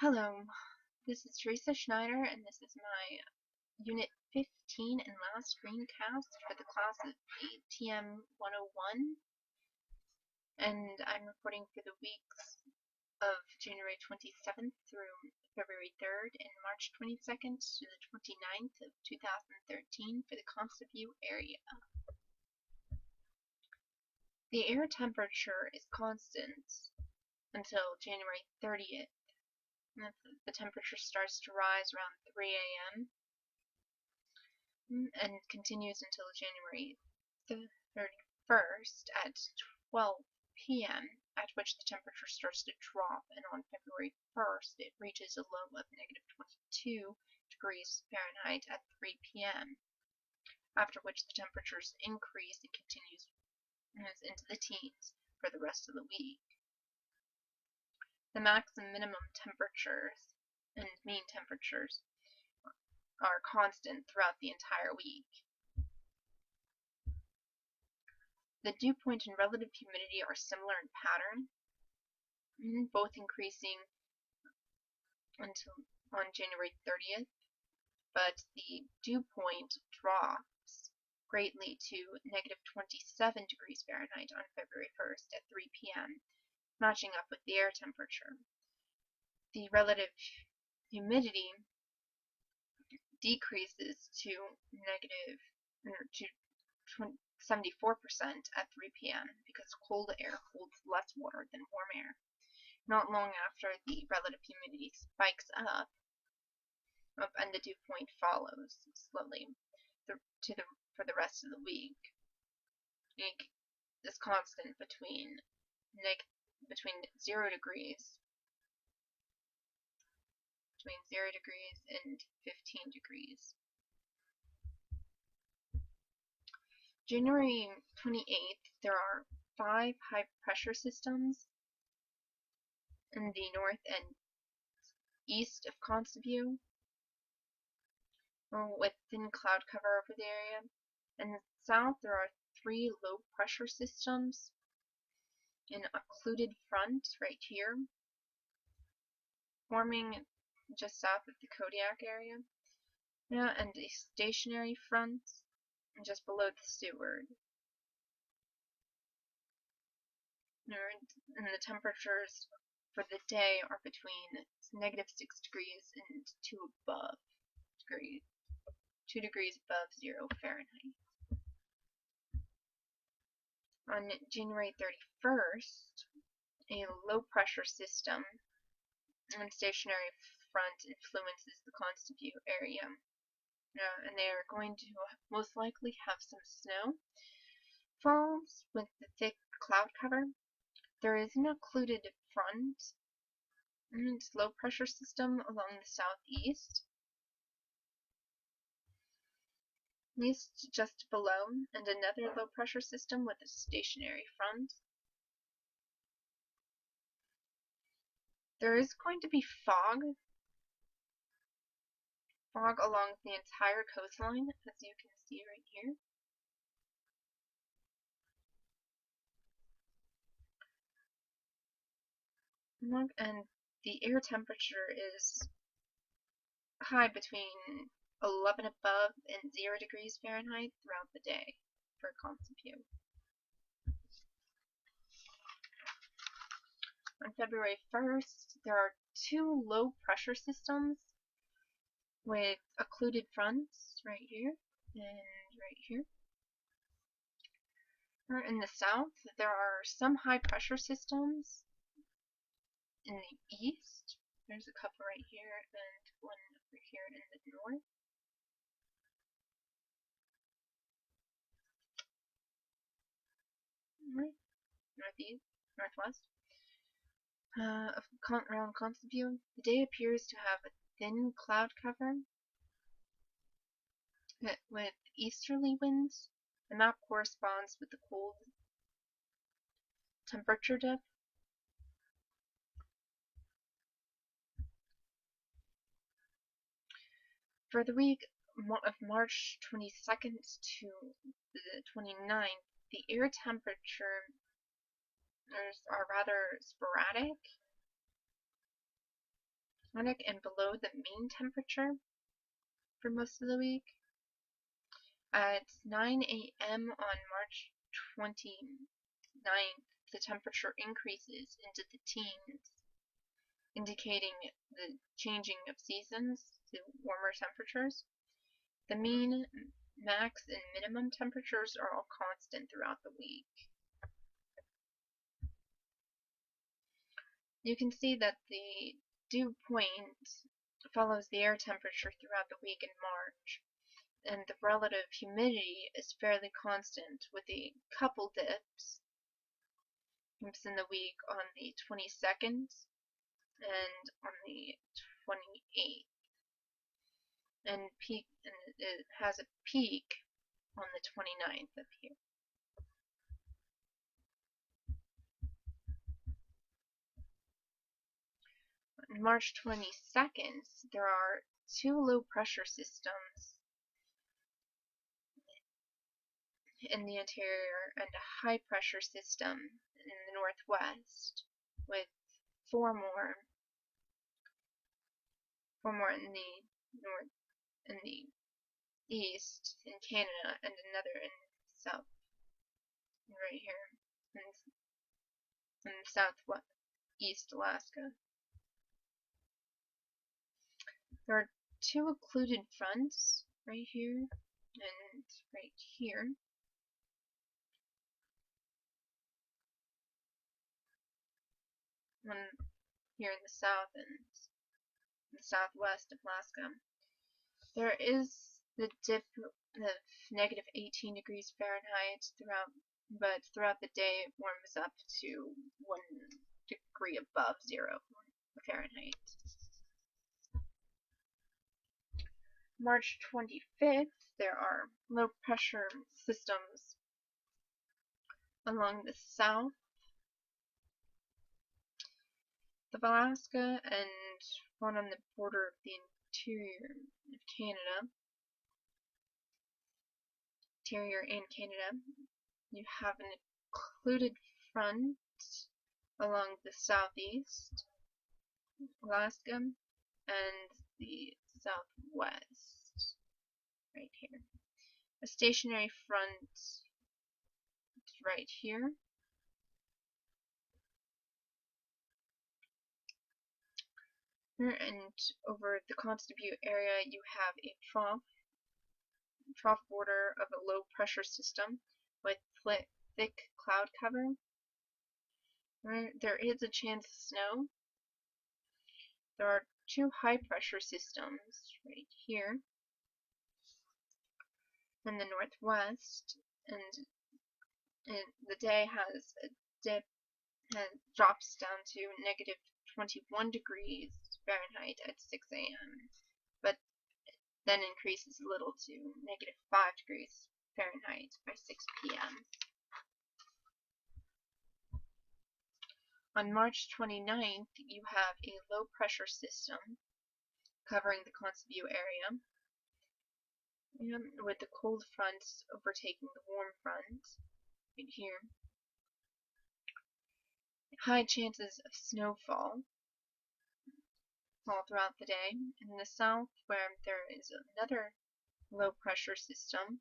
Hello, this is Teresa Schneider, and this is my Unit 15 and last screencast for the class of ATM 101, and I'm reporting for the weeks of January 27th through February 3rd and March 22nd to the 29th of 2013 for the Kotzebue area. The air temperature is constant until January 30th. The temperature starts to rise around 3 a.m. and continues until January 31st at 12 p.m., at which the temperature starts to drop, and on February 1st it reaches a low of negative 22 degrees Fahrenheit at 3 p.m., after which the temperatures increase and continues into the teens for the rest of the week. The max and minimum temperatures and mean temperatures are constant throughout the entire week. The dew point and relative humidity are similar in pattern, both increasing until on January 30th, but the dew point drops greatly to negative 27 degrees Fahrenheit on February 1st at 3 p.m., matching up with the air temperature. The relative humidity decreases to 74% at 3 p.m. because cold air holds less water than warm air. Not long after, the relative humidity spikes up and the dew point follows slowly for the rest of the week. This constant between 0 degrees and 15 degrees. January 28th, there are 5 high pressure systems in the north and east of Kotzebue, with thin cloud cover over the area. In the south, there are 3 low pressure systems in a occluded front right here, forming just south of the Kodiak area, and a stationary front just below the Seward. And the temperatures for the day are between negative 6 degrees and 2 degrees above 0 Fahrenheit. On January 31st, a low pressure system and stationary front influences the Kotzebue area, and they are going to most likely have some snow falls with the thick cloud cover. There is an occluded front and low pressure system along the southeast, just below, and another low pressure system with a stationary front. There is going to be fog along the entire coastline, as you can see right here. And the air temperature is high between 11 above and 0 degrees Fahrenheit throughout the day for Kotzebue. On February 1st, there are 2 low pressure systems with occluded fronts right here and right here. In the south, there are some high pressure systems in the east. There's a couple right here and one over here in the north. Northwest. Around Kotzebue, the day appears to have a thin cloud cover with easterly winds. The map corresponds with the cold temperature depth. For the week of March 22nd to the 29th, the air temperatures are rather sporadic. and below the mean temperature for most of the week. At 9 a.m. on March 29th, the temperature increases into the teens, indicating the changing of seasons to warmer temperatures. The mean, max, and minimum temperatures are all constant throughout the week. You can see that the dew point follows the air temperature throughout the week in March, and the relative humidity is fairly constant with a couple dips in the week on the 22nd and on the 28th, and it has a peak on the 29th up here. On March 22nd, there are two low pressure systems in the interior and a high pressure system in the northwest, with four more in the north, in the east in Canada, and another in south, right here, in southeast Alaska. There are two occluded fronts right here and right here. One here in the south and the southwest of Alaska. There is the dip of negative 18 degrees Fahrenheit but throughout the day it warms up to 1 degree above 0 Fahrenheit. March 25th, there are low pressure systems along the south of Alaska and one on the border of the interior and Canada. You have an occluded front along the southeast Alaska and the southwest right here. A stationary front right here. And over the Kotzebue area you have a trough border of a low pressure system with thick cloud cover. There is a chance of snow. There are two high pressure systems right here in the northwest, and the day has a dip and drops down to negative 21 degrees Fahrenheit at 6 a.m. but then increases a little to negative 5 degrees Fahrenheit by 6 p.m. On March 29th, you have a low pressure system covering the Kotzebue area, with the cold fronts overtaking the warm front right here. High chances of snowfall all throughout the day. In the south, where there is another low pressure system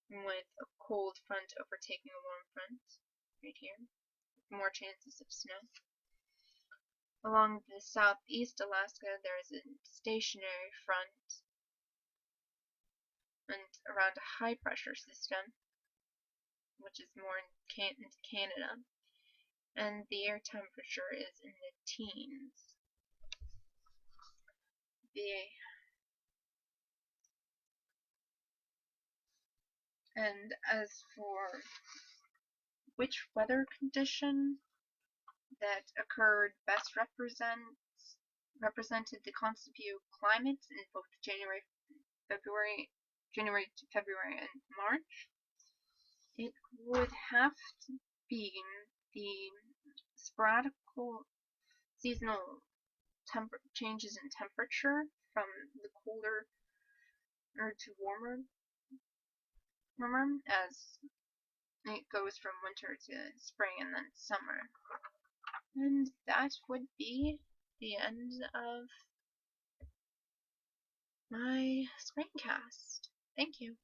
with a cold front overtaking a warm front right here, more chances of snow. Along the southeast Alaska, there is a stationary front and around a high pressure system, which is more into Canada, and the air temperature is in the teens. And as for which weather condition that occurred best represented the Kotzebue climate in both January to February and March, it would have to be the sporadical seasonal changes in temperature from the colder to warmer, as it goes from winter to spring and then summer. And that would be the end of my screencast. Thank you.